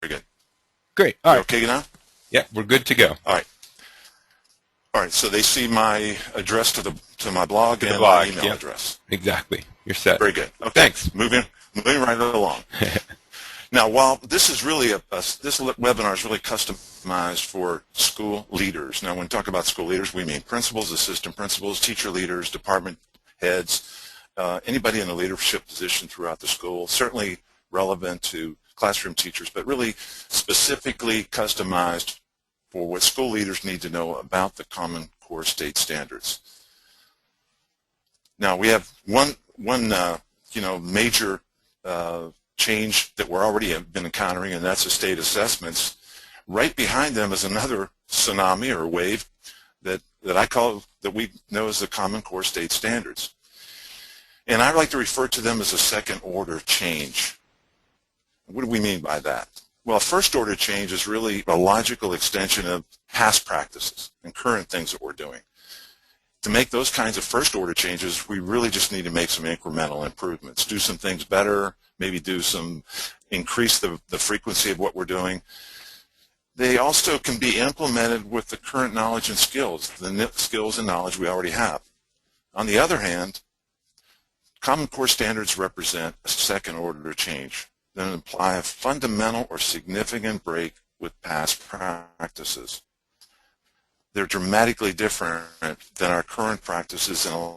good. Great. All You right. okay now? Yeah, we're good to go. All right. All right. So they see my address to my blog To the and blog. my email Yep. address. Exactly. You're set. Very good. Okay. Thanks. Moving right along. Now, while this is really this webinar is really customized for school leaders. Now, when we talk about school leaders, we mean principals, assistant principals, teacher leaders, department heads, anybody in a leadership position throughout the school, certainly relevant to classroom teachers, but really specifically customized for what school leaders need to know about the Common Core state standards. Now, we have one major change that we're already have been encountering, and that's the state assessments. Right behind them is another tsunami or wave that we know as the Common Core state standards. And I like to refer to them as a second order change. What do we mean by that? Well, first order change is really a logical extension of past practices and current things that we're doing. To make those kinds of first order changes, we really just need to make some incremental improvements, do some things better, maybe increase the frequency of what we're doing. They also can be implemented with the current knowledge and skills, the skills and knowledge we already have. On the other hand, Common Core standards represent a second order change that imply a fundamental or significant break with past practices. They're dramatically different than our current practices in a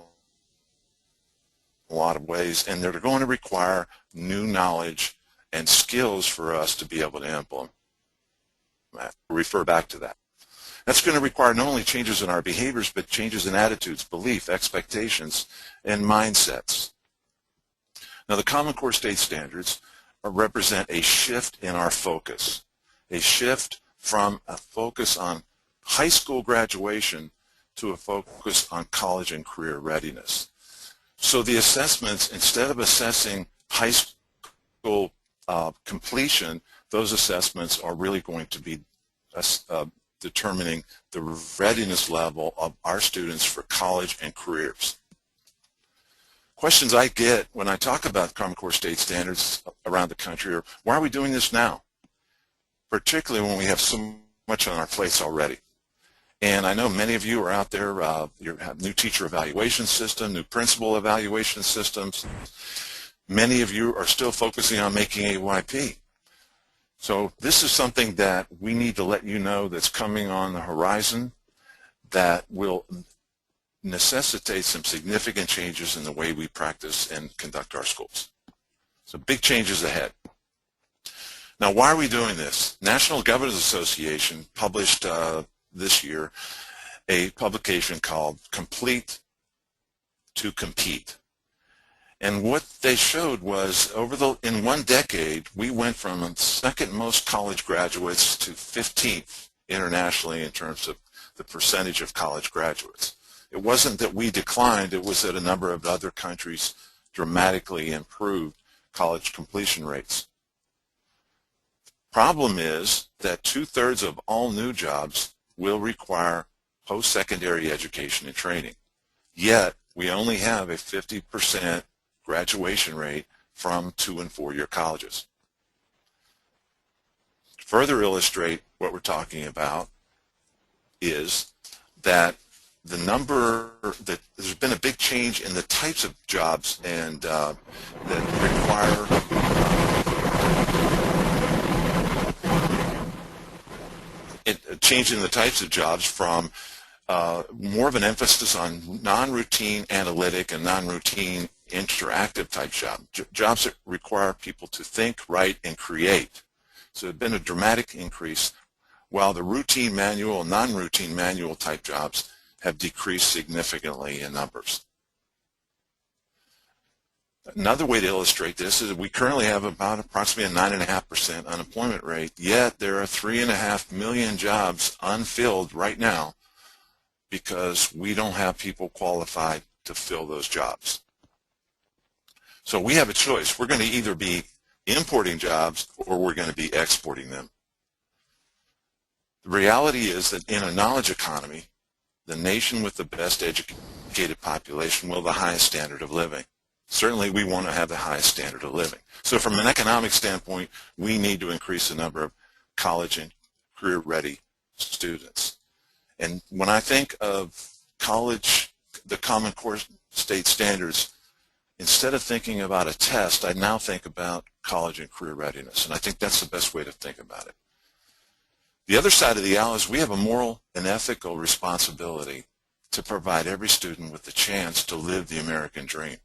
lot of ways, and they're going to require new knowledge and skills for us to be able to implement. Refer back to that. That's going to require not only changes in our behaviors, but changes in attitudes, belief, expectations, and mindsets. Now, the Common Core state standards represent a shift in our focus, a shift from a focus on high school graduation to a focus on college and career readiness. So the assessments, instead of assessing high school completion, those assessments are really going to be determining the readiness level of our students for college and careers. Questions I get when I talk about Common Core state standards around the country are, why are we doing this now? Particularly when we have so much on our plates already. And I know many of you are out there, you have new teacher evaluation system, new principal evaluation systems. Many of you are still focusing on making AYP. So this is something that we need to let you know that's coming on the horizon that will necessitate some significant changes in the way we practice and conduct our schools. So big changes ahead. Now, why are we doing this? National Governors Association published this year a publication called Complete to Compete. And what they showed was in one decade, we went from second most college graduates to 15th internationally in terms of the percentage of college graduates. It wasn't that we declined, it was that a number of other countries dramatically improved college completion rates. Problem is that 2/3 of all new jobs will require post-secondary education and training. Yet, we only have a 50% graduation rate from 2- and 4-year colleges. To further illustrate what we're talking about is that there's been a big change in the types of jobs and that require a change in the types of jobs from more of an emphasis on non-routine analytic and non-routine interactive type jobs that require people to think, write, and create. So there's been a dramatic increase, while the routine manual and non-routine manual type jobs have decreased significantly in numbers. Another way to illustrate this is that we currently have about approximately a 9.5% unemployment rate, yet there are 3.5 million jobs unfilled right now because we don't have people qualified to fill those jobs. So we have a choice. We're going to either be importing jobs or we're going to be exporting them. The reality is that in a knowledge economy, the nation with the best educated population will have the highest standard of living. Certainly, we want to have the highest standard of living. So from an economic standpoint, we need to increase the number of college and career-ready students. And when I think of college, the Common Core state standards, instead of thinking about a test, I now think about college and career readiness. And I think that's the best way to think about it. The other side of the aisle is we have a moral and ethical responsibility to provide every student with the chance to live the American dream.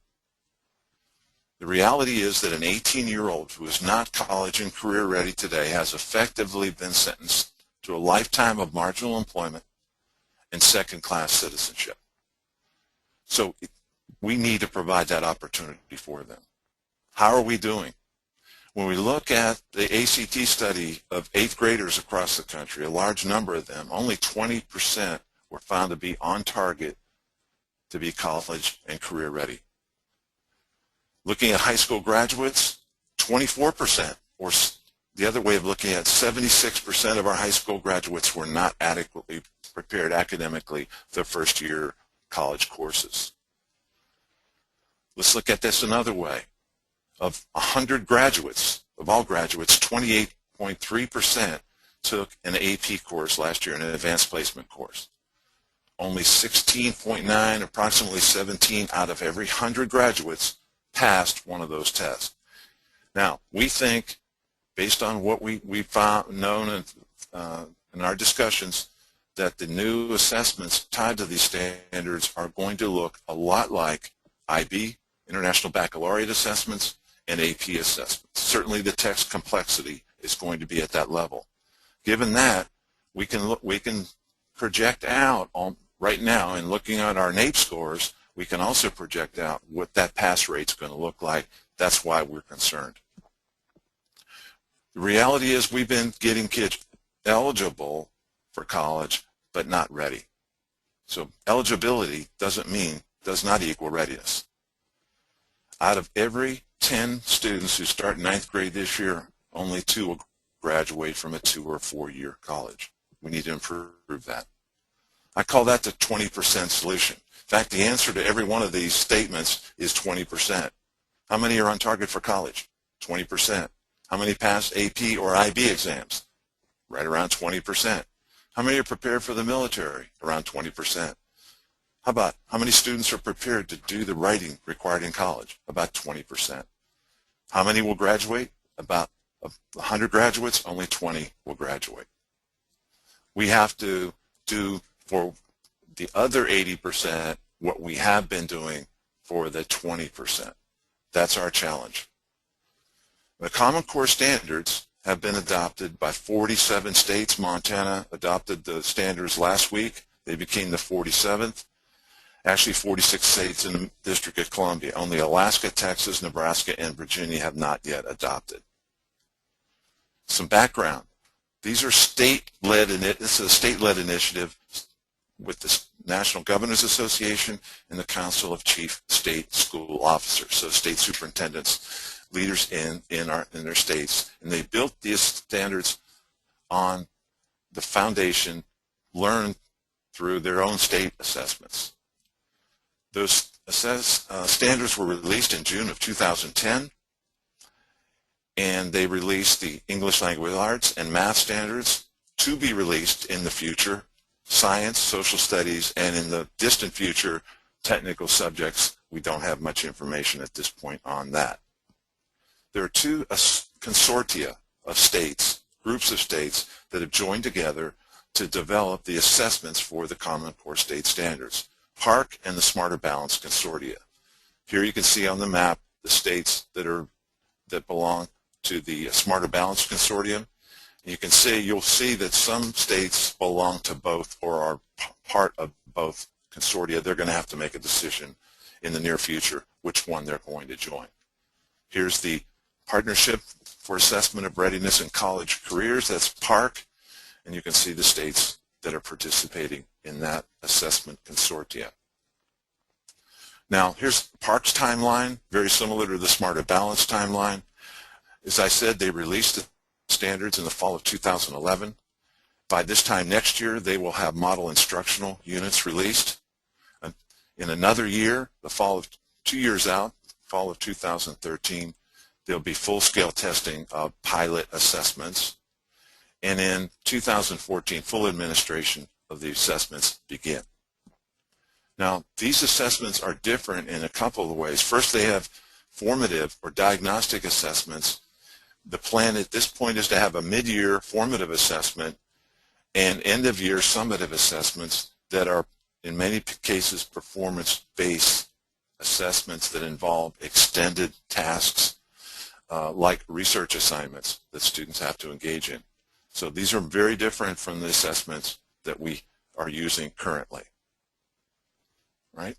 The reality is that an 18-year-old who is not college and career ready today has effectively been sentenced to a lifetime of marginal employment and second-class citizenship. So we need to provide that opportunity for them. How are we doing? When we look at the ACT study of 8th graders across the country, a large number of them, only 20% were found to be on target to be college and career ready. Looking at high school graduates, 24%, or the other way of looking at it, 76% of our high school graduates were not adequately prepared academically for first-year college courses. Let's look at this another way. Of 100 graduates, of all graduates, 28.3% took an AP course last year, an advanced placement course. Only 16.9, approximately 17 out of every 100 graduates passed one of those tests. Now, we think, based on what we found known in our discussions, that the new assessments tied to these standards are going to look a lot like IB, International Baccalaureate assessments, and AP assessments. Certainly the text complexity is going to be at that level. Given that, we can project out right now, and looking at our NAEP scores, we can also project out what that pass rate is going to look like. That's why we're concerned. The reality is we've been getting kids eligible for college but not ready. So eligibility does not equal readiness. Out of every 10 students who start 9th grade this year, only 2 will graduate from a 2 or 4-year college. We need to improve that. I call that the 20% solution. In fact, the answer to every one of these statements is 20%. How many are on target for college? 20%. How many pass AP or IB exams? Right around 20%. How many are prepared for the military? Around 20%. How many students are prepared to do the writing required in college? About 20%. How many will graduate? About 100 graduates, only 20 will graduate. We have to do for the other 80% what we have been doing for the 20%. That's our challenge. The Common Core standards have been adopted by 47 states. Montana adopted the standards last week. They became the 47th. Actually, 46 states in the District of Columbia. Only Alaska, Texas, Nebraska, and Virginia have not yet adopted. Some background. These are state-led. This is a state-led initiative with the National Governors Association and the Council of Chief State School Officers, so state superintendents, leaders in their states. And they built these standards on the foundation learned through their own state assessments. Those standards were released in June of 2010, and they released the English Language Arts and Math standards to be released in the future, science, social studies, and in the distant future, technical subjects. We don't have much information at this point on that. There are 2 consortia of states, groups of states, that have joined together to develop the assessments for the Common Core state standards. PARC and the Smarter Balance Consortia. Here you can see on the map the states that belong to the Smarter Balance Consortium. You'll see that some states belong to both or are part of both consortia. They're going to have to make a decision in the near future which one they're going to join. Here's the Partnership for Assessment of Readiness in College Careers. That's PARC, and you can see the states that are participating in that assessment consortia. Now, here's PARC's timeline, very similar to the Smarter Balance timeline. As I said, they released the standards in the fall of 2011. By this time next year, they will have model instructional units released. In another year, the fall of 2 years out, fall of 2013, there'll be full-scale testing of pilot assessments. And in 2014, full administration of the assessments begin. Now, these assessments are different in a couple of ways. First, they have formative or diagnostic assessments. The plan at this point is to have a mid-year formative assessment and end-of-year summative assessments that are, in many cases, performance-based assessments that involve extended tasks like research assignments that students have to engage in. So these are very different from the assessments that we are using currently. Right?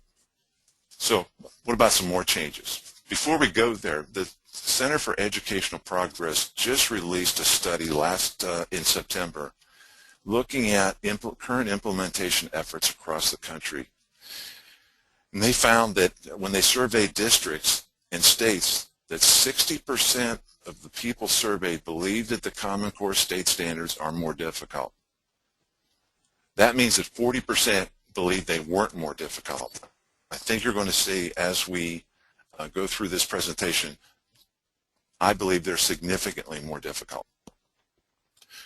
So what about some more changes? Before we go there, the Center for Educational Progress just released a study in September looking at current implementation efforts across the country. And they found that when they surveyed districts and states, that 60% of the people surveyed believe that the Common Core state standards are more difficult. That means that 40% believe they weren't more difficult. I think you're going to see as we go through this presentation, I believe they're significantly more difficult.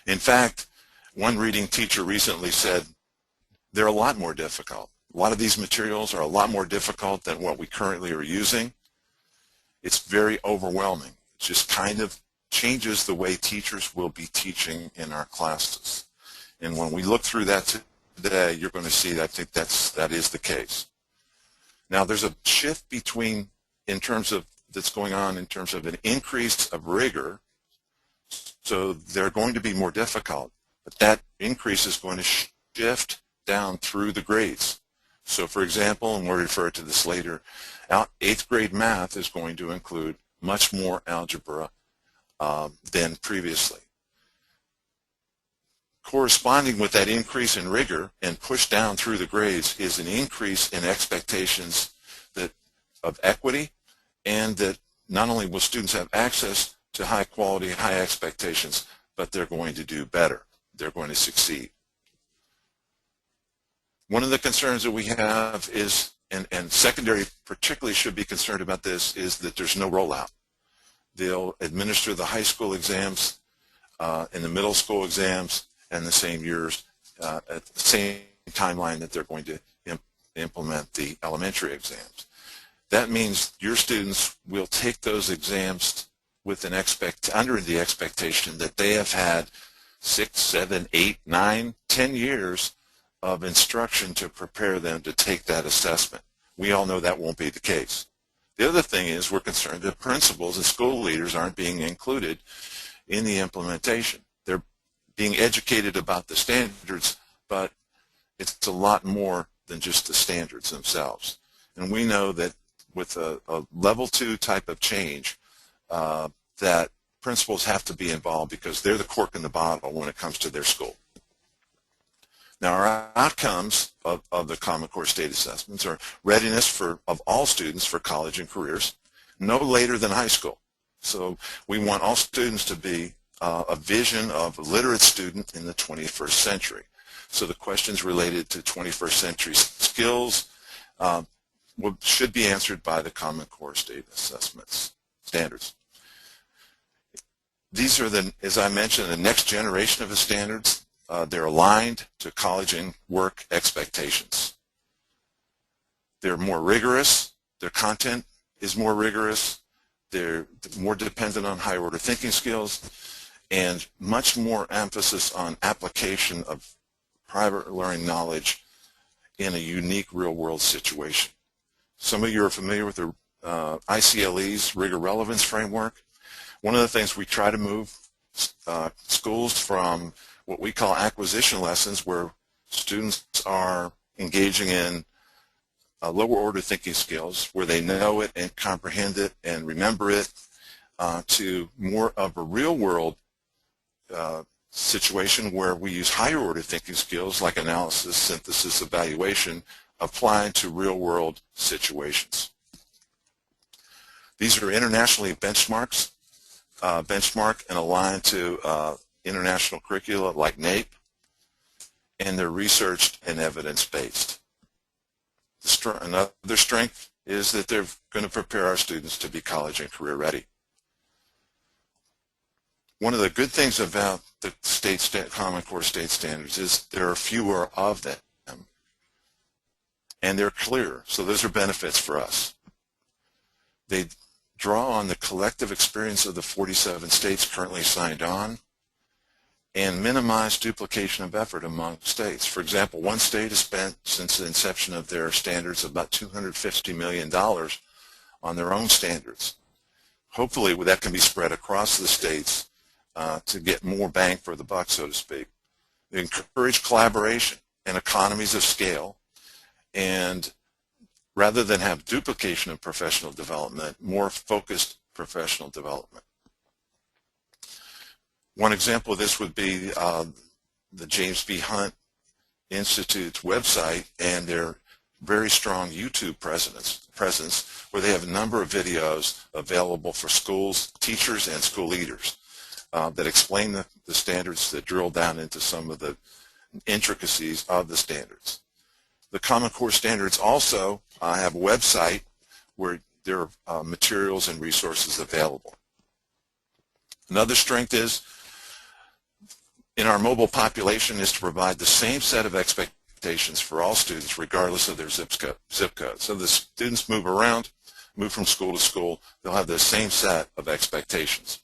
In fact, one reading teacher recently said they're a lot more difficult. A lot of these materials are a lot more difficult than what we currently are using. It's very overwhelming. It just kind of changes the way teachers will be teaching in our classes. And when we look through that today, you're going to see that I think that is the case. Now, there's a shift that's going on in terms of an increase of rigor. So they're going to be more difficult, but that increase is going to shift down through the grades. So for example, and we'll refer to this later, 8th grade math is going to include much more algebra than previously. Corresponding with that increase in rigor and push down through the grades is an increase in expectations of equity, and that not only will students have access to high quality, high expectations, but they're going to do better. They're going to succeed. One of the concerns that we have is, and secondary particularly should be concerned about this, is that there's no rollout. They'll administer the high school exams and the middle school exams in the same years at the same timeline that they're going to implement the elementary exams. That means your students will take those exams with under the expectation that they have had 6, 7, 8, 9, 10 years of instruction to prepare them to take that assessment. We all know that won't be the case. The other thing is we're concerned that principals and school leaders aren't being included in the implementation. They're being educated about the standards, but it's a lot more than just the standards themselves. And we know that with a level 2 type of change, that principals have to be involved because they're the cork in the bottle when it comes to their school. Now, our outcomes of the Common Core state assessments are readiness of all students for college and careers, no later than high school. So we want all students to be a vision of a literate student in the 21st century. So the questions related to 21st century skills should be answered by the Common Core state assessments standards. These are, as I mentioned, the next generation of the standards. They're aligned to college and work expectations. They're more rigorous. Their content is more rigorous. They're more dependent on higher order thinking skills, and much more emphasis on application of private learning knowledge in a unique real-world situation. Some of you are familiar with the ICLE's rigor relevance framework. One of the things we try to move schools from what we call acquisition lessons, where students are engaging in lower order thinking skills, where they know it and comprehend it and remember it, to more of a real world situation where we use higher order thinking skills like analysis, synthesis, evaluation, applied to real world situations. These are internationally benchmarked and aligned to international curricula like NAEP, and they're researched and evidence-based. Another strength is that they're going to prepare our students to be college and career ready. One of the good things about the Common Core state standards is there are fewer of them, and they're clear, so those are benefits for us. They draw on the collective experience of the 47 states currently signed on and minimize duplication of effort among states. For example, one state has spent, since the inception of their standards, about $250 million on their own standards. Hopefully that can be spread across the states to get more bang for the buck, so to speak. They encourage collaboration and economies of scale, and rather than have duplication of professional development, more focused professional development. One example of this would be the James B. Hunt Institute's website and their very strong YouTube presence where they have a number of videos available for schools, teachers, and school leaders that explain the standards, that drill down into some of the intricacies of the standards. The Common Core standards also have a website where there are materials and resources available. Another strength is in our mobile population is to provide the same set of expectations for all students regardless of their zip code. So the students move around, move from school to school, they'll have the same set of expectations.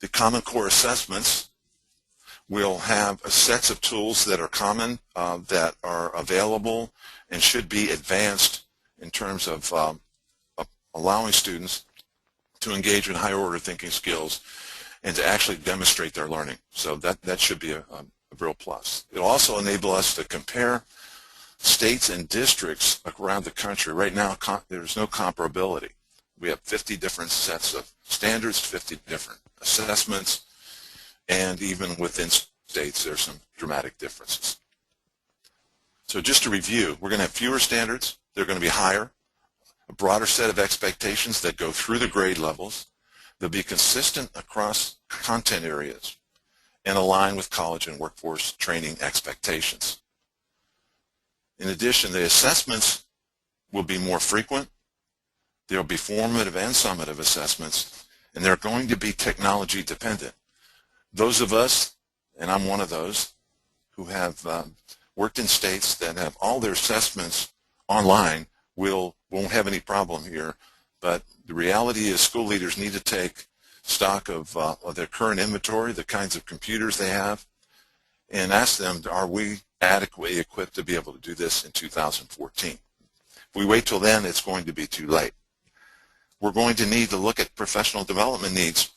The Common Core assessments will have sets of tools that are common, that are available and should be advanced in terms of allowing students to engage in higher order thinking skills and to actually demonstrate their learning. So that should be a real plus. It'll also enable us to compare states and districts around the country. Right now, there's no comparability. We have 50 different sets of standards, 50 different assessments, and even within states, there's some dramatic differences. So just to review, we're going to have fewer standards. They're going to be higher, a broader set of expectations that go through the grade levels. They'll be consistent across content areas and align with college and workforce training expectations. In addition, the assessments will be more frequent. There will be formative and summative assessments, and they're going to be technology dependent. Those of us, and I'm one of those, who have worked in states that have all their assessments online won't have any problem here. But the reality is school leaders need to take stock of their current inventory, the kinds of computers they have, and ask them, are we adequately equipped to be able to do this in 2014? If we wait till then, it's going to be too late. We're going to need to look at professional development needs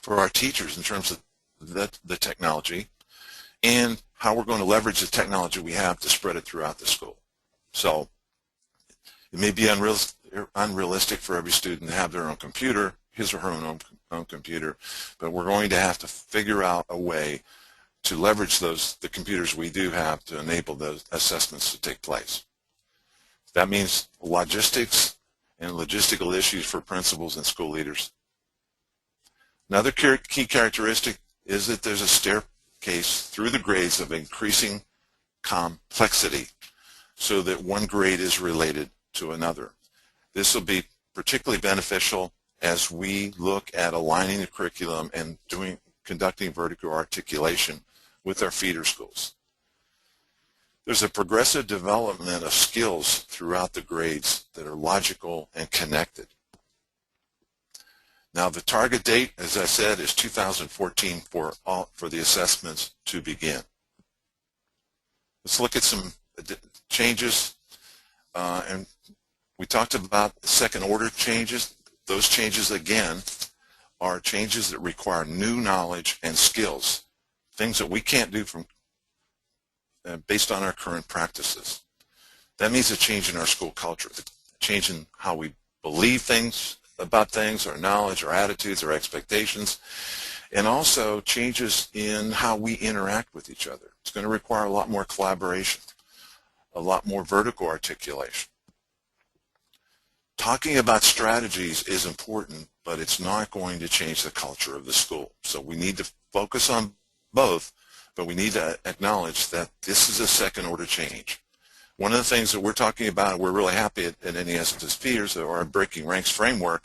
for our teachers in terms of the technology and how we're going to leverage the technology we have to spread it throughout the school. So it may be unrealistic for every student to have their own computer, his or her own computer, but we're going to have to figure out a way to leverage the computers we do have to enable those assessments to take place. That means logistics and logistical issues for principals and school leaders. Another key characteristic is that there's a staircase through the grades of increasing complexity so that one grade is related to another. This will be particularly beneficial as we look at aligning the curriculum and conducting vertical articulation with our feeder schools. There's a progressive development of skills throughout the grades that are logical and connected. Now the target date, as I said, is 2014 for the assessments to begin. Let's look at some changes, and we talked about second order changes. Those changes again are changes that require new knowledge and skills, things that we can't do based on our current practices. That means a change in our school culture, a change in how we believe things about things, our knowledge, our attitudes, our expectations, and also changes in how we interact with each other. It's going to require a lot more collaboration, a lot more vertical articulation. Talking about strategies is important, but it's not going to change the culture of the school. So we need to focus on both, but we need to acknowledge that this is a second-order change. One of the things that we're talking about, and we're really happy at NASSP, or our Breaking Ranks framework,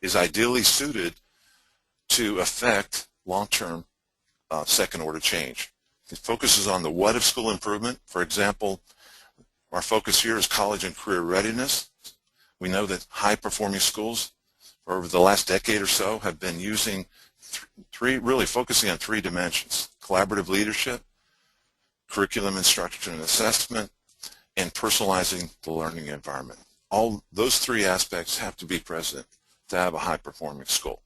is ideally suited to affect long-term second-order change. It focuses on the what of school improvement. For example, our focus here is college and career readiness. We know that high-performing schools over the last decade or so have been using really focusing on three dimensions: collaborative leadership, curriculum instruction and assessment, and personalizing the learning environment. All those three aspects have to be present to have a high-performing school.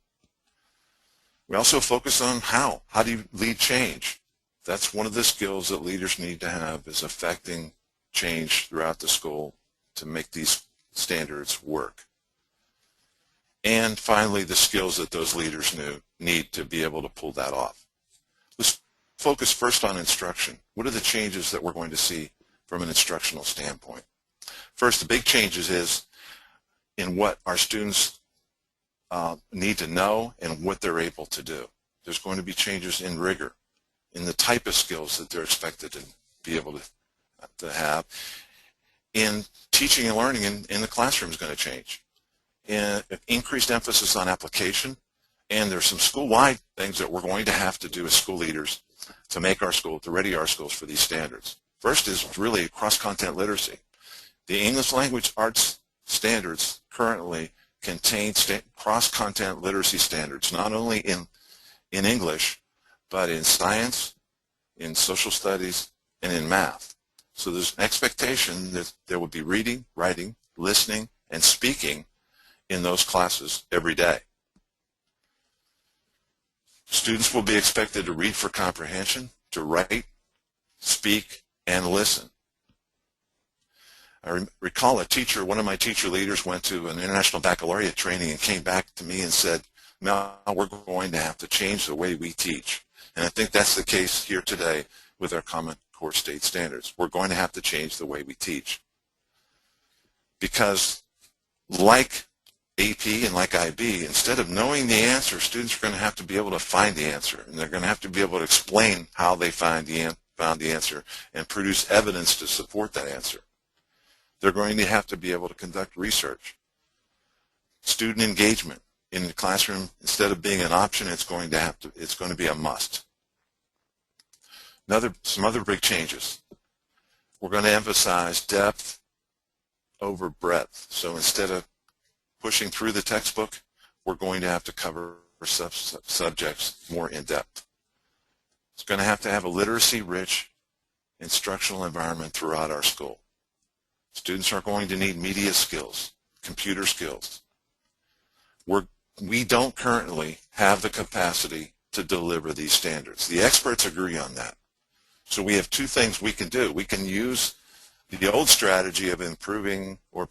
We also focus on how. How do you lead change? That's one of the skills that leaders need to have, is affecting change throughout the school to make these standards work. And finally, the skills that those leaders need to be able to pull that off. Let's focus first on instruction. What are the changes that we're going to see from an instructional standpoint? First, the big changes is in what our students need to know and what they're able to do. There's going to be changes in rigor, in the type of skills that they're expected to be able to have. In teaching and learning in the classroom is going to change. Increased emphasis on application, and there's some school-wide things that we're going to have to do as school leaders to make our school, to ready our schools for these standards. First is really cross-content literacy. The English language arts standards currently contain cross-content literacy standards, not only in English, but in science, in social studies, and in math. So there's an expectation that there will be reading, writing, listening, and speaking in those classes every day. Students will be expected to read for comprehension, to write, speak, and listen. I recall one of my teacher leaders went to an international baccalaureate training and came back to me and said, "Mel, we're going to have to change the way we teach." And I think that's the case here today with our Common Core State Standards. We're going to have to change the way we teach. Because like AP and like IB, instead of knowing the answer, students are going to have to be able to find the answer, and they're going to have to be able to explain how they found the answer and produce evidence to support that answer. They're going to have to be able to conduct research. Student engagement in the classroom, instead of being an option, it's going to be a must. Some other big changes. We're going to emphasize depth over breadth. So instead of pushing through the textbook, we're going to have to cover subjects more in depth. It's going to have a literacy-rich instructional environment throughout our school. Students are going to need media skills, computer skills. We don't currently have the capacity to deliver these standards. The experts agree on that. So we have two things we can do. We can use the old strategy of improving or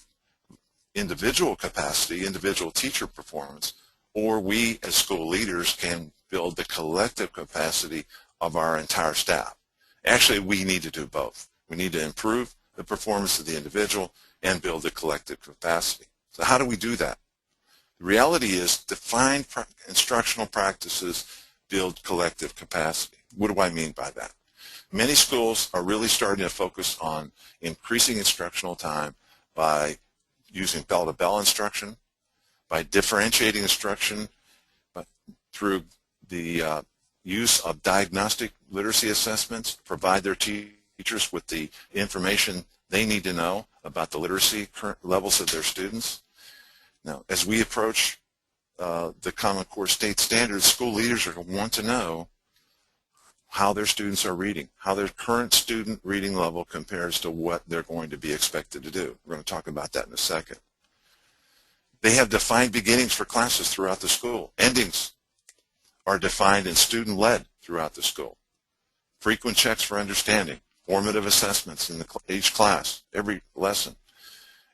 individual capacity, individual teacher performance, or we as school leaders can build the collective capacity of our entire staff. Actually, we need to do both. We need to improve the performance of the individual and build the collective capacity. So how do we do that? The reality is defined instructional practices build collective capacity. What do I mean by that? Many schools are really starting to focus on increasing instructional time by using bell-to-bell instruction, by differentiating instruction through the use of diagnostic literacy assessments, provide their teachers with the information they need to know about the literacy current levels of their students. Now, as we approach the Common Core State Standards, school leaders are going to want to know how their students are reading, how their current student reading level compares to what they're going to be expected to do. We're going to talk about that in a second. They have defined beginnings for classes throughout the school. Endings are defined and student-led throughout the school. Frequent checks for understanding, formative assessments in each class, every lesson,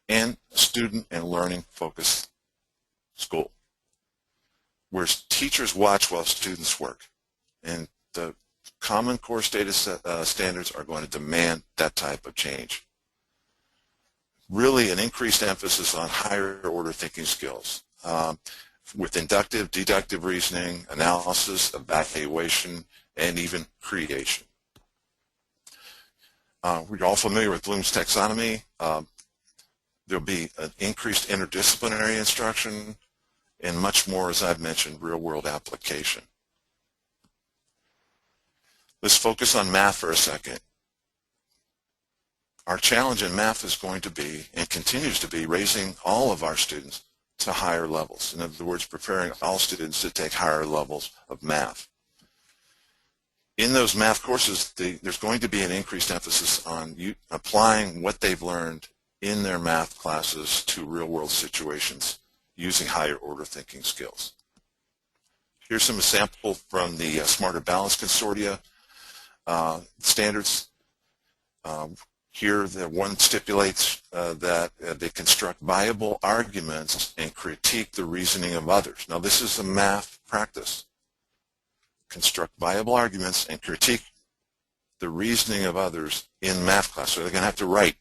and student and learning-focused school, where teachers watch while students work. And the Common Core State Standards are going to demand that type of change. Really an increased emphasis on higher order thinking skills with inductive, deductive reasoning, analysis, evaluation, and even creation. We're all familiar with Bloom's taxonomy. There'll be an increased interdisciplinary instruction and much more, as I've mentioned, real-world application. Let's focus on math for a second. Our challenge in math is going to be, and continues to be, raising all of our students to higher levels. In other words, preparing all students to take higher levels of math. In those math courses, there's going to be an increased emphasis on applying what they've learned in their math classes to real-world situations using higher order thinking skills. Here's some examples from the Smarter Balance Consortia standards. Here, the one stipulates that they construct viable arguments and critique the reasoning of others. Now, this is a math practice. Construct viable arguments and critique the reasoning of others in math class. So they're going to have to write.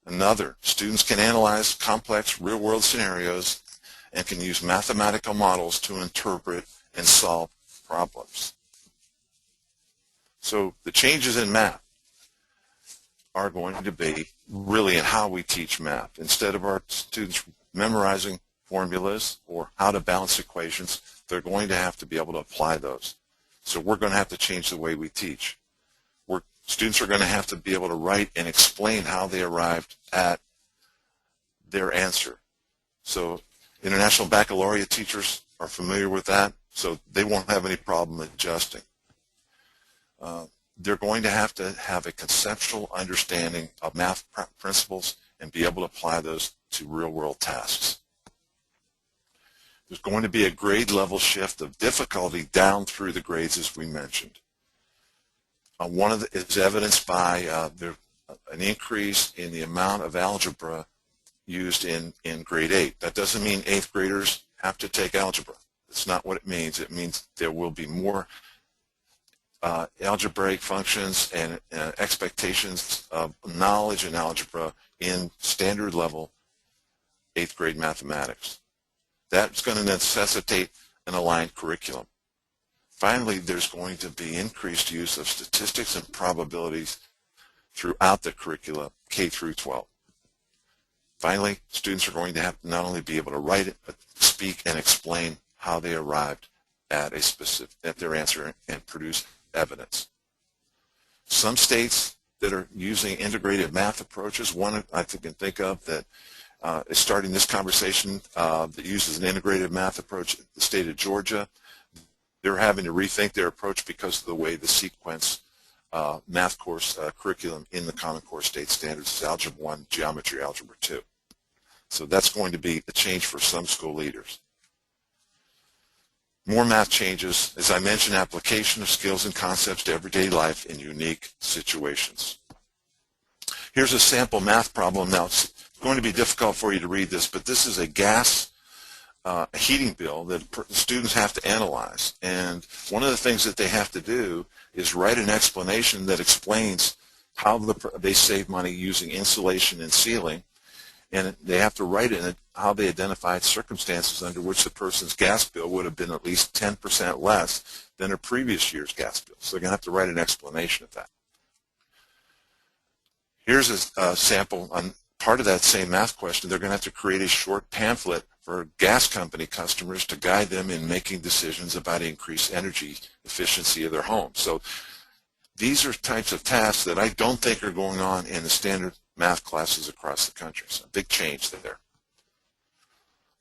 Another, students can analyze complex real-world scenarios and can use mathematical models to interpret and solve problems. So the changes in math are going to be really in how we teach math. Instead of our students memorizing formulas or how to balance equations, they're going to have to be able to apply those. So we're going to have to change the way we teach. Students are going to have to be able to write and explain how they arrived at their answer. So International Baccalaureate teachers are familiar with that, so they won't have any problem adjusting. They're going to have a conceptual understanding of math principles and be able to apply those to real-world tasks. There's going to be a grade level shift of difficulty down through the grades, as we mentioned. One of the is evidenced by an increase in the amount of algebra used in grade 8. That doesn't mean 8th graders have to take algebra. That's not what it means. It means there will be more algebraic functions and expectations of knowledge in algebra in standard level 8th grade mathematics. That's going to necessitate an aligned curriculum. Finally, there's going to be increased use of statistics and probabilities throughout the curricula, K through 12. Finally, students are going to have to not only be able to write it, but speak and explain how they arrived at their answer and produce evidence. Some states that are using integrated math approaches, one I can think of that is starting this conversation that uses an integrated math approach, the state of Georgia. They're having to rethink their approach because of the way the sequence math course curriculum in the Common Core State Standards is Algebra 1, Geometry, Algebra 2. So that's going to be a change for some school leaders. More math changes, as I mentioned, application of skills and concepts to everyday life in unique situations. Here's a sample math problem. Now, it's going to be difficult for you to read this, but this is a gas heating bill that students have to analyze. And one of the things that they have to do is write an explanation that explains how they save money using insulation and sealing. And they have to write in it how they identified circumstances under which the person's gas bill would have been at least 10% less than a previous year's gas bill. So they're going to have to write an explanation of that. Here's a sample on part of that same math question. They're going to have to create a short pamphlet for gas company customers to guide them in making decisions about increased energy efficiency of their home. So these are types of tasks that I don't think are going on in the standard math classes across the country. So a big change there.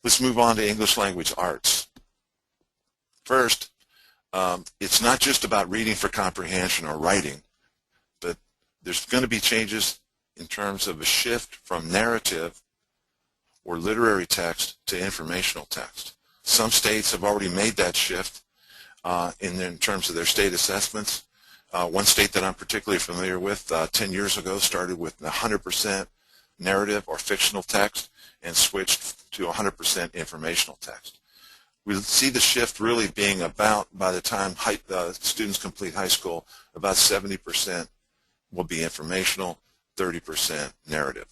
Let's move on to English language arts. First, it's not just about reading for comprehension or writing, but there's going to be changes in terms of a shift from narrative or literary text to informational text. Some states have already made that shift in terms of their state assessments. One state that I'm particularly familiar with 10 years ago started with 100% narrative or fictional text and switched to 100% informational text. We see the shift really being about, by the time students complete high school, about 70% will be informational, 30% narrative.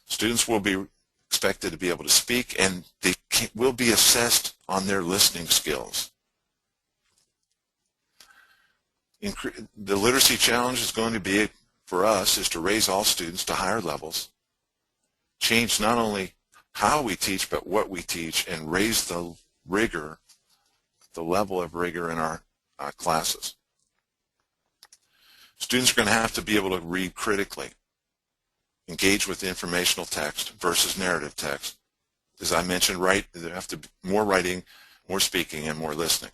Students will be expected to be able to speak, and they will be assessed on their listening skills. The literacy challenge is going to be, for us, is to raise all students to higher levels, change not only how we teach, but what we teach, and raise the rigor, the level of rigor in our classes. Students are going to have to be able to read critically, engage with informational text versus narrative text. As I mentioned, there have to be more writing, more speaking, and more listening.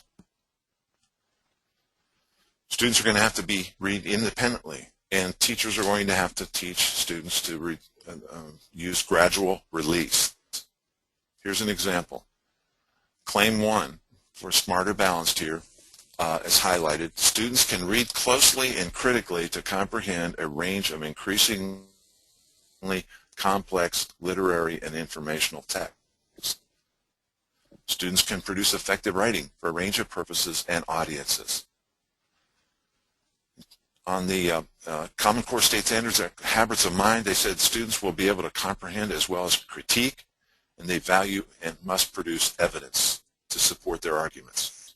Students are going to have to read independently, and teachers are going to have to teach students to use gradual release. Here's an example. Claim 1 for Smarter Balanced here is highlighted. Students can read closely and critically to comprehend a range of increasingly complex literary and informational texts. Students can produce effective writing for a range of purposes and audiences. On the Common Core State Standards Habits of Mind, they said students will be able to comprehend as well as critique, and they value and must produce evidence to support their arguments.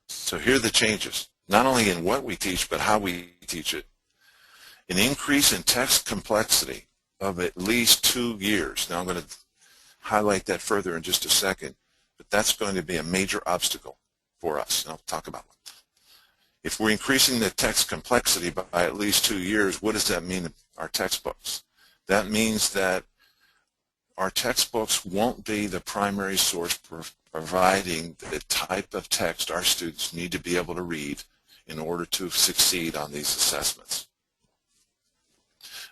So here are the changes, not only in what we teach, but how we teach it. An increase in text complexity of at least 2 years. Now I'm going to highlight that further in just a second, but that's going to be a major obstacle for us, and I'll talk about it. If we're increasing the text complexity by at least 2 years, what does that mean in our textbooks? That means that our textbooks won't be the primary source providing the type of text our students need to be able to read in order to succeed on these assessments.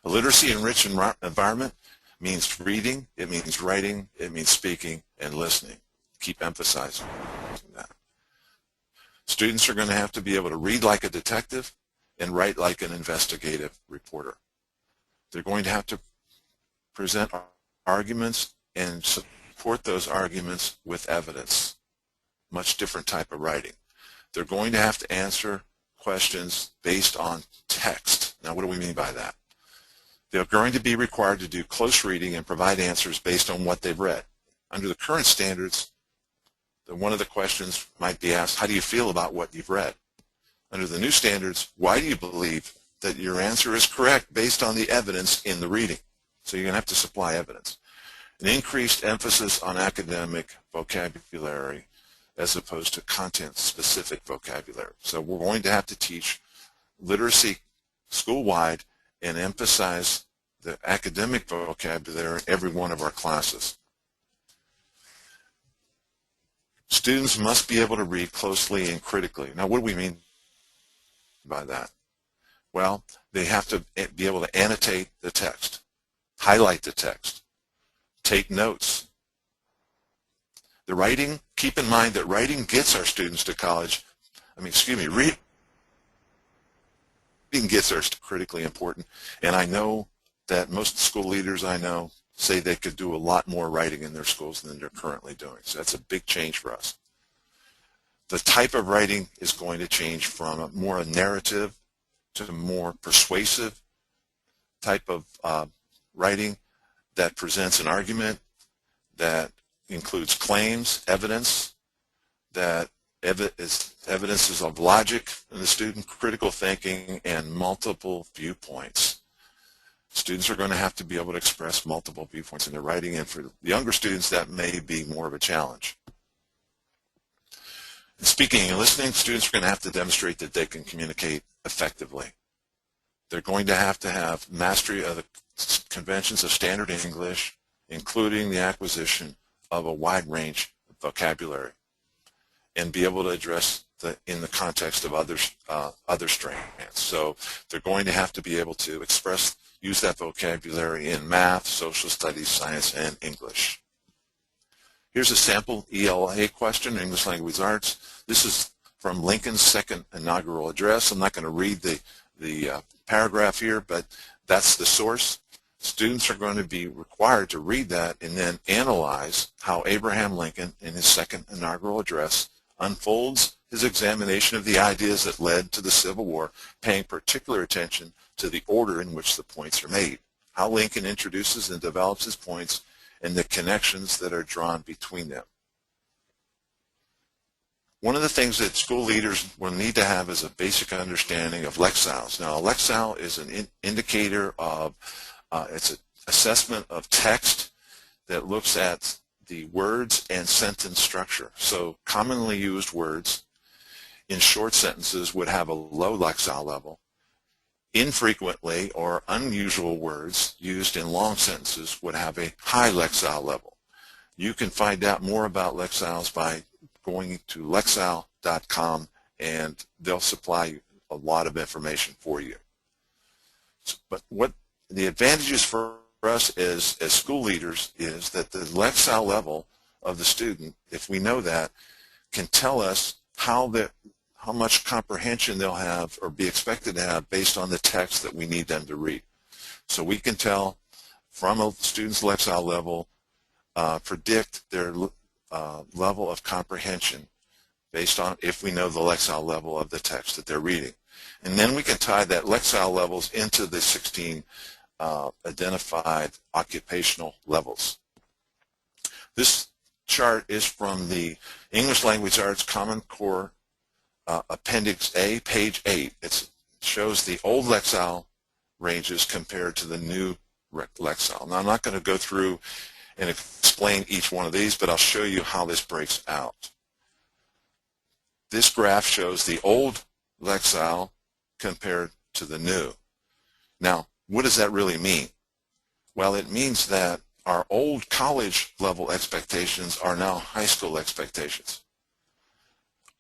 A literacy-enriched environment means reading, it means writing, it means speaking, and listening. Keep emphasizing that. Students are going to have to be able to read like a detective and write like an investigative reporter. They're going to have to present arguments and support those arguments with evidence. Much different type of writing. They're going to have to answer questions based on text. Now, what do we mean by that? They're going to be required to do close reading and provide answers based on what they've read. Under the current standards, one of the questions might be asked, how do you feel about what you've read? Under the new standards, why do you believe that your answer is correct based on the evidence in the reading? So you're going to have to supply evidence. An increased emphasis on academic vocabulary as opposed to content-specific vocabulary. So we're going to have to teach literacy school-wide and emphasize the academic vocabulary in every one of our classes. Students must be able to read closely and critically. Now, what do we mean by that? Well, they have to be able to annotate the text, highlight the text, take notes. The writing, keep in mind that writing gets our students to college. Reading gets us critically important. And I know that most school leaders I know say they could do a lot more writing in their schools than they're currently doing. So that's a big change for us. The type of writing is going to change from a more narrative to a more persuasive type of writing that presents an argument, that includes claims, evidence, that evidences of logic in the student, critical thinking, and multiple viewpoints. Students are going to have to be able to express multiple viewpoints in their writing, and for younger students that may be more of a challenge. In speaking and listening, students are going to have to demonstrate that they can communicate effectively. They're going to have mastery of the conventions of standard English, including the acquisition of a wide range of vocabulary, and be able to address in the context of other strands. So they're going to have to be able to use that vocabulary in math, social studies, science, and English. Here's a sample ELA question, English Language Arts. This is from Lincoln's second inaugural address. I'm not going to read the paragraph here, but that's the source. Students are going to be required to read that and then analyze how Abraham Lincoln, in his second inaugural address, unfolds his examination of the ideas that led to the Civil War, paying particular attention to the order in which the points are made, how Lincoln introduces and develops his points, and the connections that are drawn between them. One of the things that school leaders will need to have is a basic understanding of lexile. Now, a lexile is an indicator of, it's an assessment of text that looks at the words and sentence structure. So commonly used words in short sentences would have a low lexile level. Infrequently or unusual words used in long sentences would have a high lexile level. You can find out more about lexiles by going to lexile.com, and they'll supply you a lot of information for you. But what the advantages for us as school leaders is that the lexile level of the student, if we know that, can tell us how much comprehension they'll have or be expected to have based on the text that we need them to read. So we can tell from a student's lexile level, predict their level of comprehension based on if we know the lexile level of the text that they're reading. And then we can tie that lexile levels into the 16 identified occupational levels. This chart is from the English Language Arts Common Core Appendix A, page 8. It shows the old lexile ranges compared to the new lexile. Now, I'm not going to go through and explain each one of these, but I'll show you how this breaks out. This graph shows the old lexile compared to the new. Now, what does that really mean? Well, it means that our old college level expectations are now high school expectations.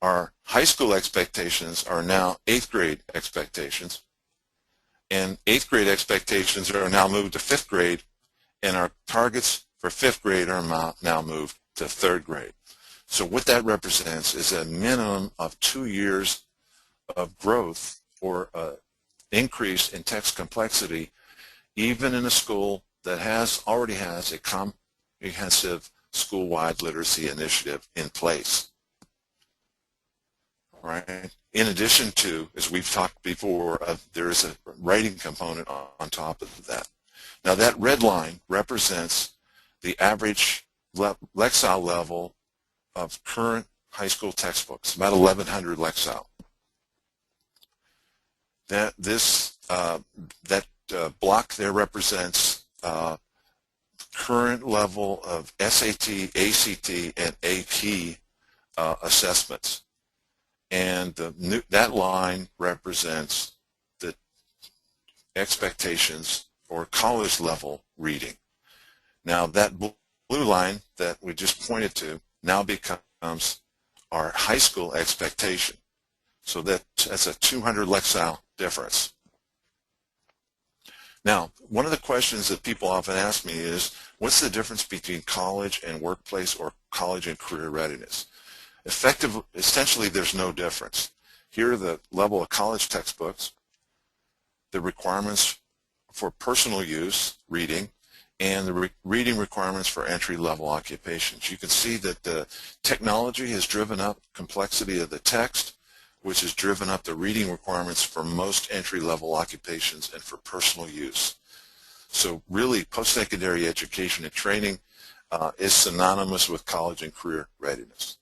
Our high school expectations are now 8th grade expectations, and 8th grade expectations are now moved to 5th grade, and our targets for 5th grade are now moved to 3rd grade. So what that represents is a minimum of 2 years of growth or increase in text complexity, even in a school that already has a comprehensive school-wide literacy initiative in place. All right. In addition to, as we've talked before, there is a writing component on top of that. Now that red line represents the average lexile level of current high school textbooks, about 1,100 lexile. That block there represents current level of SAT, ACT, and AP assessments. And that line represents the expectations for college level reading. Now that blue line that we just pointed to now becomes our high school expectation. So that's a 200 lexile difference. Now, one of the questions that people often ask me is, what's the difference between college and workplace or college and career readiness? Essentially, there's no difference. Here are the level of college textbooks, the requirements for personal use, reading, and the reading requirements for entry-level occupations. You can see that the technology has driven up complexity of the text, which has driven up the reading requirements for most entry-level occupations and for personal use. So really, post-secondary education and training is synonymous with college and career readiness.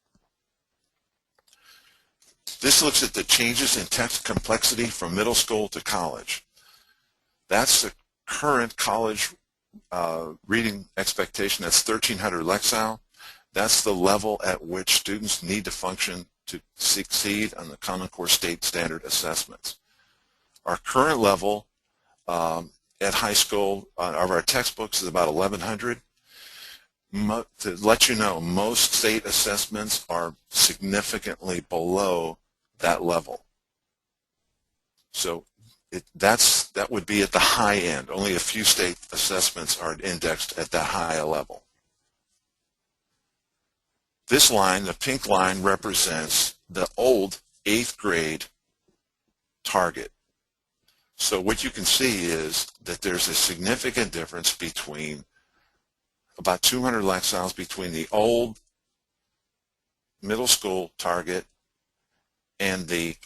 This looks at the changes in text complexity from middle school to college. That's the current college reading expectation. That's 1,300 lexile. That's the level at which students need to function to succeed on the Common Core State Standard assessments. Our current level at high school of our textbooks is about 1,100. To let you know, most state assessments are significantly below that level. So that would be at the high end. Only a few state assessments are indexed at that high level. This line, the pink line, represents the old 8th grade target. So what you can see is that there's a significant difference between about 200 lexiles between the old middle school target and the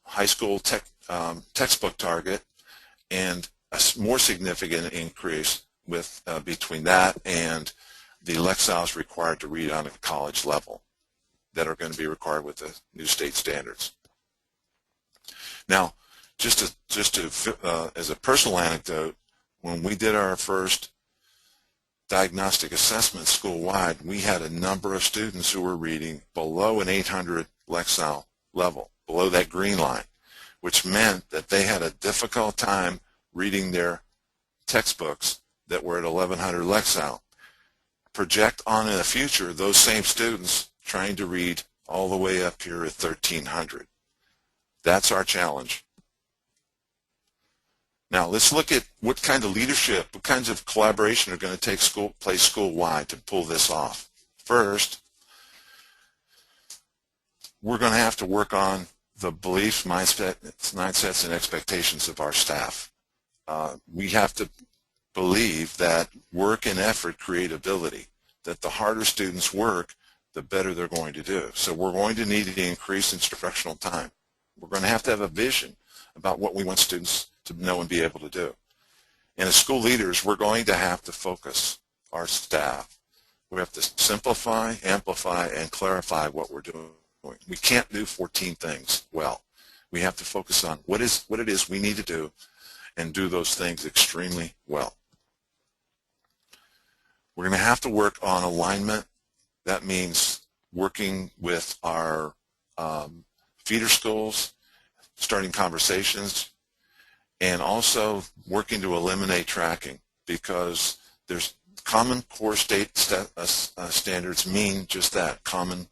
high school textbook target, and a more significant increase between that and the lexiles required to read on a college level. that are going to be required with the new state standards. Now, as a personal anecdote, when we did our first diagnostic assessment school-wide, we had a number of students who were reading below an 800 Lexile level, below that green line, which meant that they had a difficult time reading their textbooks that were at 1100 Lexile. Project on in the future those same students trying to read all the way up here at 1300. That's our challenge. Now let's look at what kind of leadership, what kinds of collaboration are going to take place school-wide to pull this off. First, we're going to have to work on the beliefs, mindsets, and expectations of our staff. We have to believe that work and effort create ability, that the harder students work, the better they're going to do. So we're going to need to increase instructional time. We're going to have a vision about what we want students to know and be able to do. And as school leaders, we're going to have to focus our staff. We have to simplify, amplify, and clarify what we're doing. We can't do 14 things well. We have to focus on what it is we need to do and do those things extremely well. We're going to have to work on alignment. That means working with our feeder schools, starting conversations, and also working to eliminate tracking, because there's common core state standards mean just that, common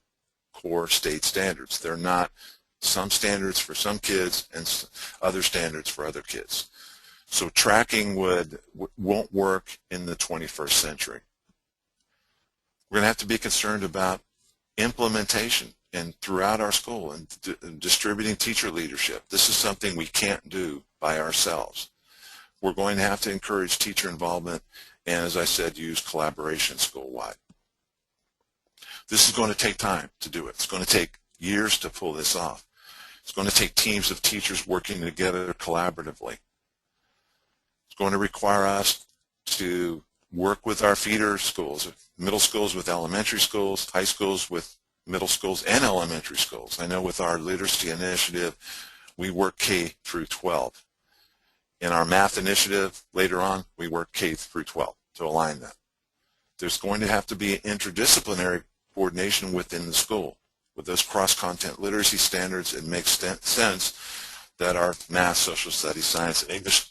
core state standards. They're not some standards for some kids and other standards for other kids. So tracking won't work in the 21st century. We're going to have to be concerned about implementation and throughout our school and distributing teacher leadership. This is something we can't do by ourselves. We're going to have to encourage teacher involvement and, as I said, use collaboration school-wide. This is going to take time to do it. It's going to take years to pull this off. It's going to take teams of teachers working together collaboratively. It's going to require us to work with our feeder schools, middle schools with elementary schools, high schools with middle schools and elementary schools. I know with our literacy initiative, we work K through 12. In our math initiative, later on, we work K through 12 to align that. There's going to have to be interdisciplinary coordination within the school. With those cross-content literacy standards, it makes sense that our math, social studies, science, and English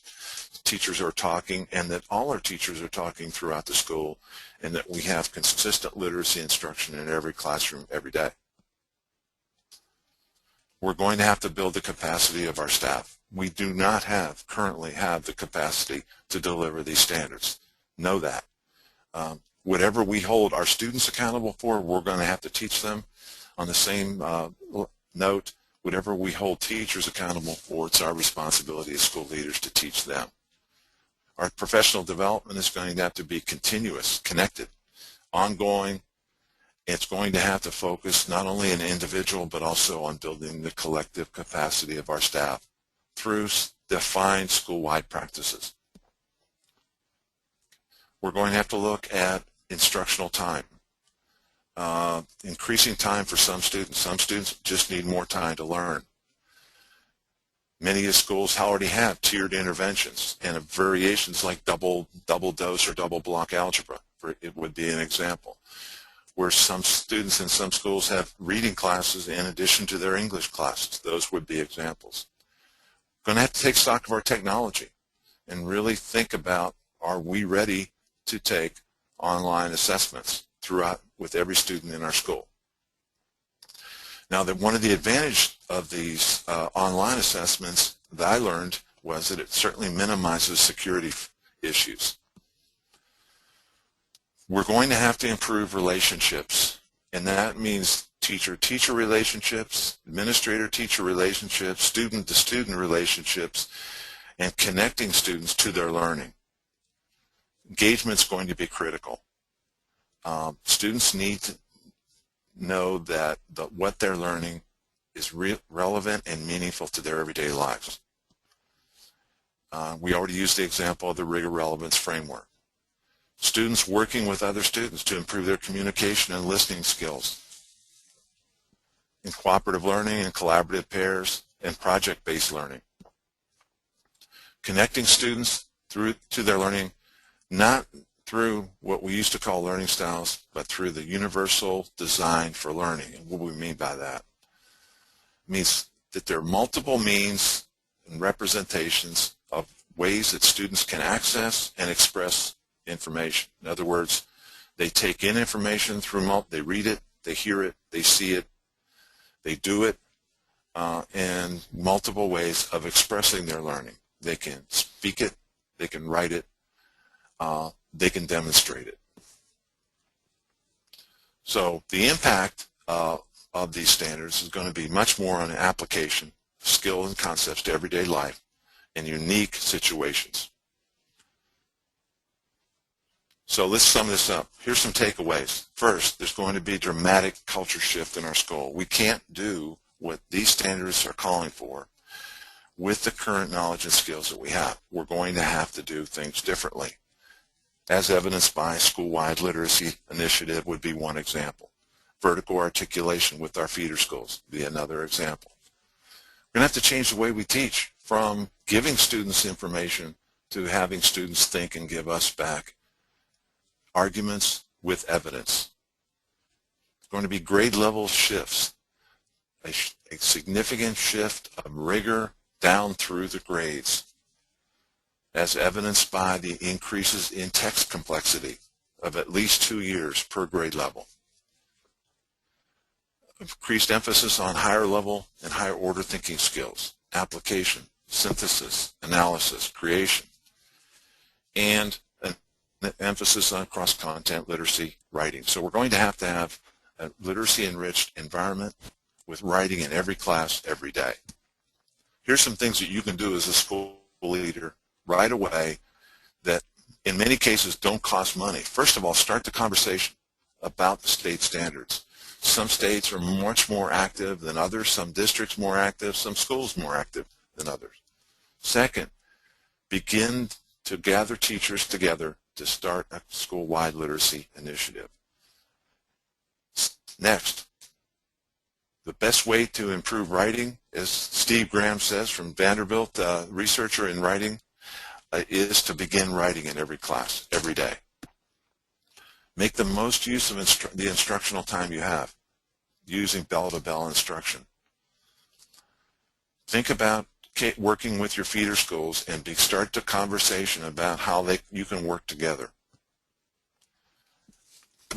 teachers are talking, and that all our teachers are talking throughout the school, and that we have consistent literacy instruction in every classroom every day. We're going to have to build the capacity of our staff. We do not currently have the capacity to deliver these standards. Know that. Whatever we hold our students accountable for, we're going to have to teach them. On the same note, whatever we hold teachers accountable for, it's our responsibility as school leaders to teach them. Our professional development is going to have to be continuous, connected, ongoing. It's going to have to focus not only on individual, but also on building the collective capacity of our staff through defined school-wide practices. We're going to have to look at instructional time. Increasing time for some students. Some students just need more time to learn. Many schools already have tiered interventions and variations like double dose or double block algebra. It would be an example. Where some students in some schools have reading classes in addition to their English classes. Those would be examples. We're going to have to take stock of our technology and really think about, are we ready to take online assessments throughout with every student in our school? Now, one of the advantages of these online assessments that I learned was that it certainly minimizes security issues. We're going to have to improve relationships, and that means teacher-teacher relationships, administrator-teacher relationships, student-to-student relationships, and connecting students to their learning. Engagement is going to be critical. Students need to know that what they're learning is relevant and meaningful to their everyday lives. We already used the example of the rigor relevance framework. Students working with other students to improve their communication and listening skills. in cooperative learning and collaborative pairs, and project-based learning. Connecting students through to their learning, not through what we used to call learning styles, but through the universal design for learning. And what we mean by that means that there are multiple means and representations of ways that students can access and express information. In other words, they take in information through, they read it, they hear it, they see it, they do it, and multiple ways of expressing their learning. They can speak it, they can write it, they can demonstrate it. So the impact of these standards is going to be much more on application, skill and concepts to everyday life in unique situations. So let's sum this up. Here's some takeaways. First, there's going to be a dramatic culture shift in our school. We can't do what these standards are calling for with the current knowledge and skills that we have. We're going to have to do things differently. As evidenced by school-wide literacy initiative would be one example. Vertical articulation with our feeder schools would be another example. We're going to have to change the way we teach from giving students information to having students think and give us back arguments with evidence. It's going to be grade level shifts, a significant shift of rigor down through the grades, as evidenced by the increases in text complexity of at least 2 years per grade level. Increased emphasis on higher level and higher order thinking skills, application, synthesis, analysis, creation, and an emphasis on cross-content literacy writing. So we're going to have a literacy-enriched environment with writing in every class every day. Here's some things that you can do as a school leader right away that in many cases don't cost money. First of all, start the conversation about the state standards. Some states are much more active than others, some districts more active, some schools more active than others. Second, begin to gather teachers together to start a school-wide literacy initiative. Next, the best way to improve writing, as Steve Graham says from Vanderbilt, researcher in writing, is to begin writing in every class, every day. Make the most use of the instructional time you have, using bell-to-bell instruction. Think about working with your feeder schools and start the conversation about how you can work together.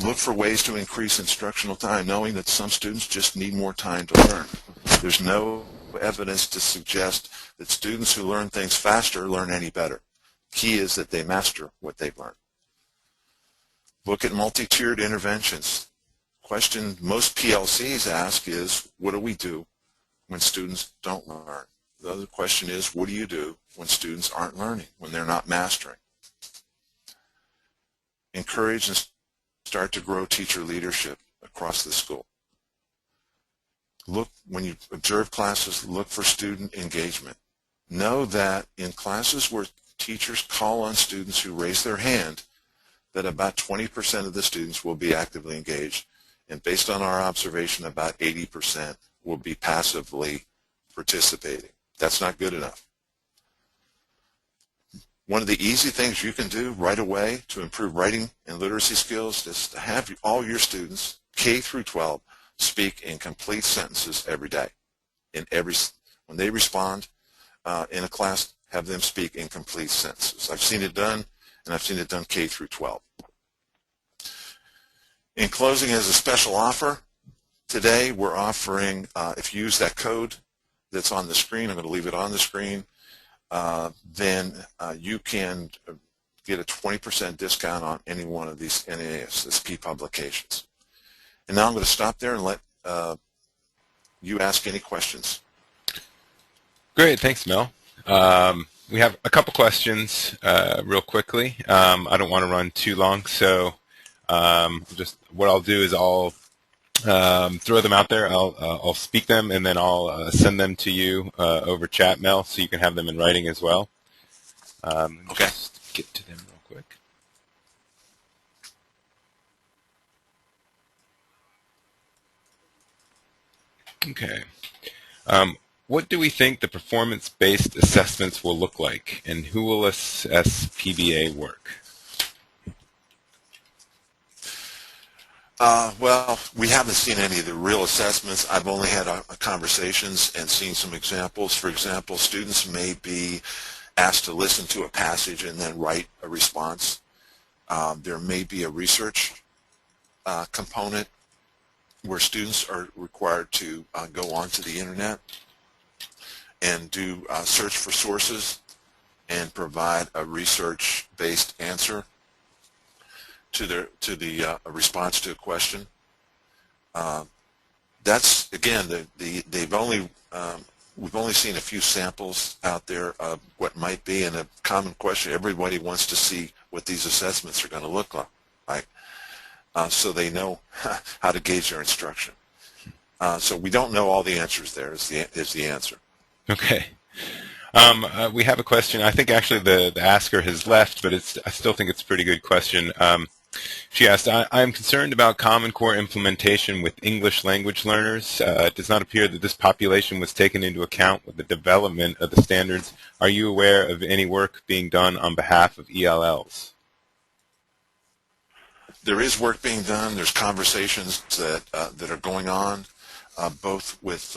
Look for ways to increase instructional time, knowing that some students just need more time to learn. There's no evidence to suggest that students who learn things faster learn any better. Key is that they master what they've learned. Look at multi-tiered interventions. Question most PLCs ask is, what do we do when students don't learn? The other question is, what do you do when students aren't learning, when they're not mastering? Encourage and start to grow teacher leadership across the school. Look, when you observe classes, look for student engagement. Know that in classes where teachers call on students who raise their hand, that about 20% of the students will be actively engaged, and based on our observation, about 80% will be passively participating. That's not good enough. One of the easy things you can do right away to improve writing and literacy skills is to have all your students, K through 12, speak in complete sentences every day. When they respond in a class, have them speak in complete sentences. I've seen it done, and I've seen it done K through 12. In closing, as a special offer, today we're offering, if you use that code that's on the screen, I'm going to leave it on the screen, then you can get a 20% discount on any one of these NASSP publications. And now I'm going to stop there and let you ask any questions. Great, thanks, Mel. We have a couple questions real quickly. I don't want to run too long, so just what I'll do is I'll throw them out there. I'll speak them, and then I'll send them to you over chat, Mel, so you can have them in writing as well. Okay. Just get to them real quick. Okay. What do we think the performance-based assessments will look like, and who will assess PBA work? Well, we haven't seen any of the real assessments. I've only had conversations and seen some examples. For example, students may be asked to listen to a passage and then write a response. There may be a research component where students are required to go onto the internet and do search for sources and provide a research-based answer to the response to a question. That's again we've only seen a few samples out there of what might be, and a common question everybody wants to see what these assessments are going to look like, so they know how to gauge their instruction. So we don't know all the answers. There is the answer. Okay. We have a question. I think actually the asker has left, but I still think it's a pretty good question. She asked, I'm concerned about Common Core implementation with English language learners. It does not appear that this population was taken into account with the development of the standards. Are you aware of any work being done on behalf of ELLs? There is work being done. There's conversations that are going on, both with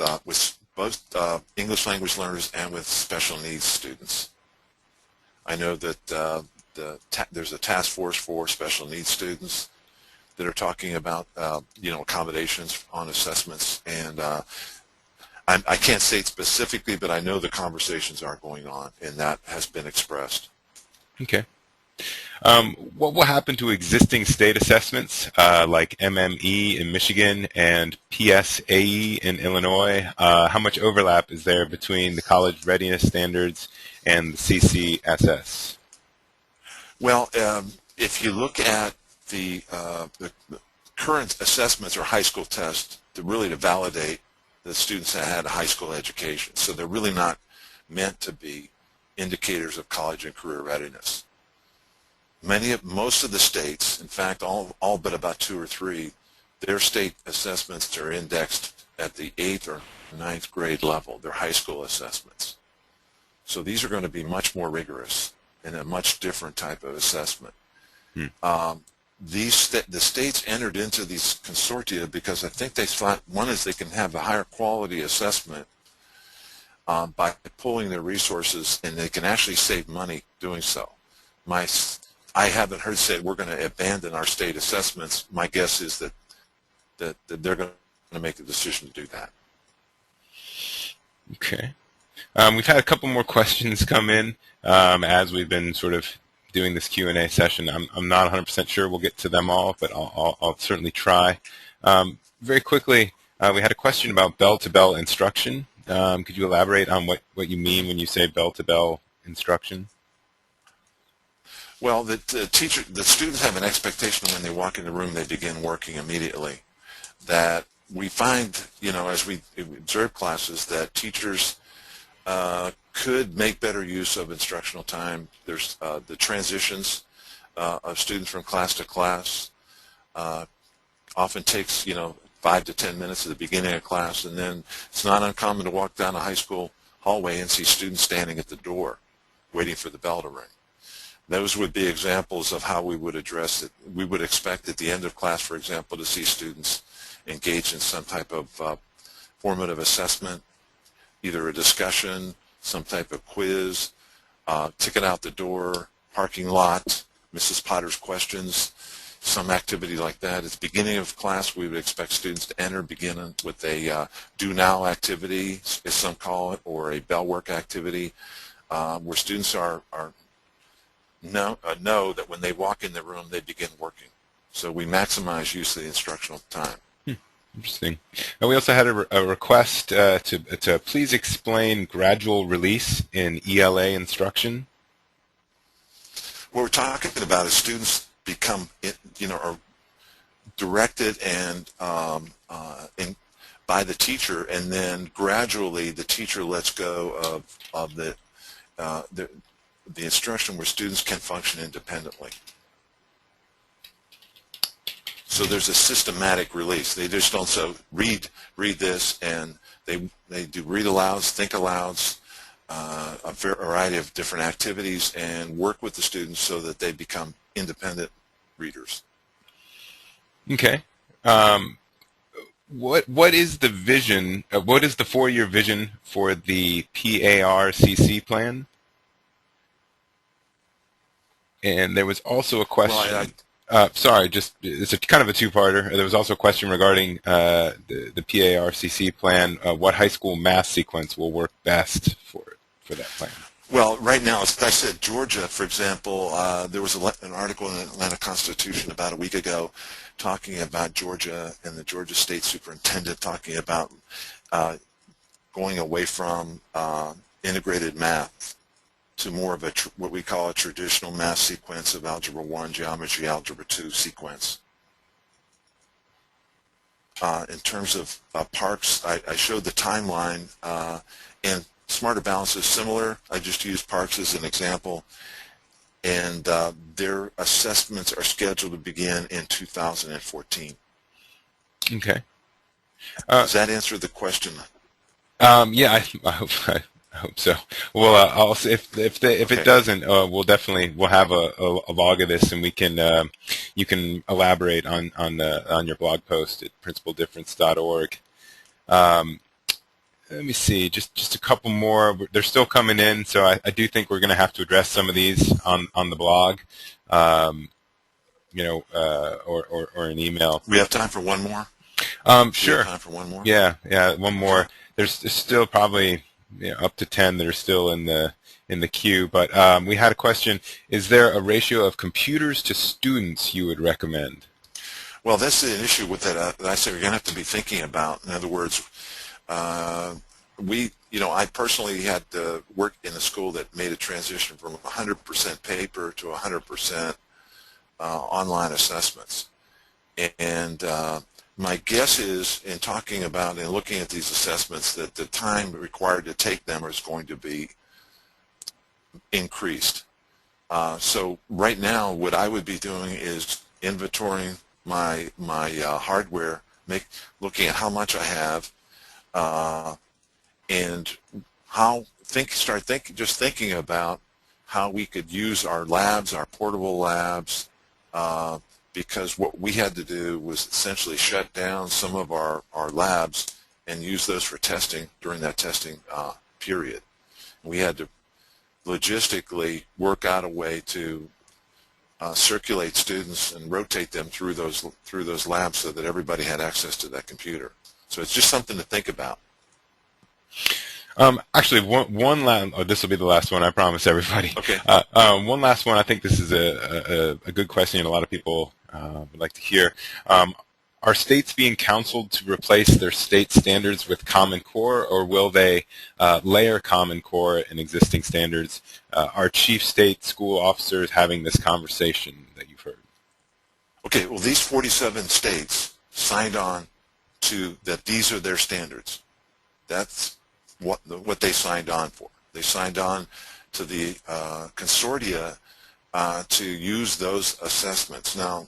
both English language learners and with special needs students. I know that there's a task force for special needs students that are talking about accommodations on assessments, and I can't say it specifically, but I know the conversations are going on, and that has been expressed. Okay. What will happen to existing state assessments like MME in Michigan and PSAE in Illinois? How much overlap is there between the college readiness standards and the CCSS? Well, if you look at the current assessments or high school tests to validate the students that had a high school education, so they're really not meant to be indicators of college and career readiness. Most of the states, in fact, all but about 2 or 3, their state assessments are indexed at the 8th or 9th grade level, their high school assessments. So these are going to be much more rigorous and a much different type of assessment. The states entered into these consortia because I think they thought, one is they can have a higher quality assessment by pooling their resources, and they can actually save money doing so. I haven't heard say we're going to abandon our state assessments. My guess is that they're going to make the decision to do that. Okay. We've had a couple more questions come in as we've been sort of doing this Q&A session. I'm not 100% sure we'll get to them all, but I'll certainly try. Very quickly, we had a question about bell-to-bell instruction. Could you elaborate on what you mean when you say bell-to-bell instruction? Well, the students have an expectation when they walk in the room, they begin working immediately. That we find, as we observe classes, that teachers could make better use of instructional time. There's the transitions of students from class to class often takes 5 to 10 minutes at the beginning of class, and then it's not uncommon to walk down a high school hallway and see students standing at the door waiting for the bell to ring. Those would be examples of how we would address it. We would expect at the end of class, for example, to see students engage in some type of formative assessment, either a discussion, some type of quiz, ticket out the door, parking lot, Mrs. Potter's questions, some activity like that. At the beginning of class, we would expect students to begin with a do now activity, as some call it, or a bell work activity, where students know that when they walk in the room, they begin working. So we maximize use of the instructional time. Interesting. And we also had a request to please explain gradual release in ELA instruction. What we're talking about is students become, are directed and by the teacher, and then gradually the teacher lets go of the instruction where students can function independently. So there's a systematic release. They just don't so read this, and they do read alouds, think alouds, a variety of different activities, and work with the students so that they become independent readers. Okay. What is the vision? What is the 4-year vision for the PARCC plan? And there was also a question. Sorry, it's a kind of a two-parter. There was also a question regarding the PARCC plan. What high school math sequence will work best for that plan? Well, right now, as I said, Georgia, for example, there was an article in the Atlanta Constitution about a week ago talking about Georgia and the Georgia State Superintendent talking about going away from integrated math to more of what we call a traditional math sequence of Algebra 1, Geometry, Algebra 2 sequence. In terms of Parks, I showed the timeline, and Smarter Balance is similar. I just used Parks as an example, and their assessments are scheduled to begin in 2014. Okay. Does that answer the question? Yeah, I hope so. Well, I'll if it doesn't, we'll have a log of this, and we can you can elaborate on your blog post at principaldifference.org. Let me see, just a couple more. They're still coming in, so I do think we're going to have to address some of these on the blog, you know, or an email. We have time for one more. Sure. We have time for one more. Yeah, one more. There's still probably up to 10 that are still in the queue, but we had a question: is there a ratio of computers to students you would recommend? Well, that's an issue with that. I say we're going to have to be thinking about. In other words, I personally had to work in a school that made a transition from 100% paper to 100% online assessments. And my guess is, in talking about and looking at these assessments, that the time required to take them is going to be increased. So right now, what I would be doing is inventorying my hardware, looking at how much I have, and just thinking about how we could use our labs, our portable labs, because what we had to do was essentially shut down some of our labs and use those for testing during that testing period. We had to logistically work out a way to circulate students and rotate them through those labs so that everybody had access to that computer. So it's just something to think about. Actually, one last. Oh, this will be the last one. I promise everybody. Okay. One last one. I think this is a good question, and a lot of people would like to hear. Are states being counseled to replace their state standards with Common Core, or will they layer Common Core and existing standards? Are chief state school officers having this conversation that you've heard? Okay. Well, these 47 states signed on to that. These are their standards. That's what they signed on for. They signed on to the consortia to use those assessments. Now,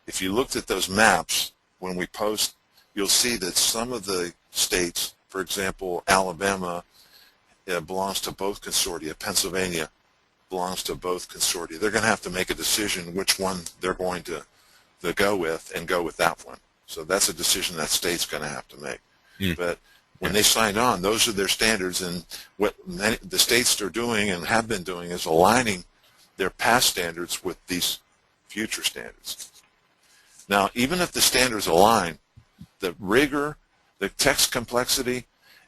if you looked at those maps when we post, you'll see that some of the states, for example, Alabama, belongs to both consortia. Pennsylvania belongs to both consortia. They're going to have to make a decision which one they're going to go with, and go with that one. So that's a decision that state's going to have to make. But when they signed on, those are their standards, and what the states are doing and have been doing is aligning their past standards with these future standards. Now, even if the standards align, the rigor, the text complexity,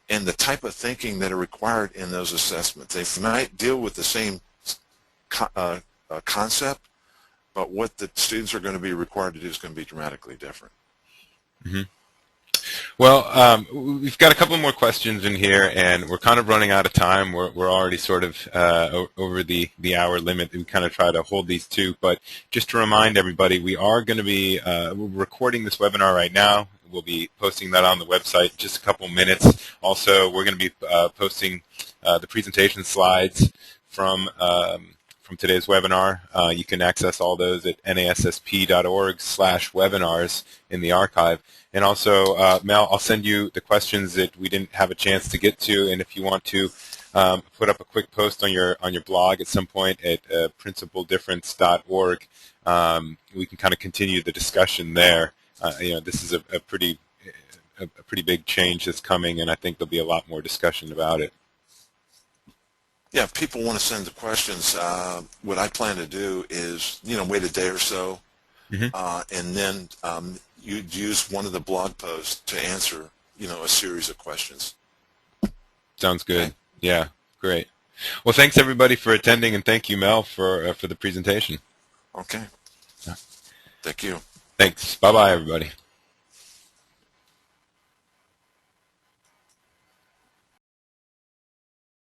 and the type of thinking that are required in those assessments, they might deal with the same concept, but what the students are going to be required to do is going to be dramatically different. Mm-hmm. Well, we've got a couple more questions in here, and we're kind of running out of time. We're already sort of over the hour limit. We kind of try to hold these two, but just to remind everybody, we are going to be recording this webinar right now. We'll be posting that on the website in just a couple minutes. Also, we're going to be posting the presentation slides from from today's webinar. You can access all those at nassp.org/webinars in the archive. And also, Mel, I'll send you the questions that we didn't have a chance to get to, and if you want to put up a quick post on your blog at some point at principledifference.org, we can kind of continue the discussion there. This is a pretty big change that's coming, and I think there'll be a lot more discussion about it. Yeah, if people want to send the questions, what I plan to do is, wait a day or so, and then you'd use one of the blog posts to answer, a series of questions. Sounds good. Okay. Yeah, great. Well, thanks everybody for attending, and thank you, Mel, for the presentation. Okay. Thank you. Thanks. Bye-bye, everybody.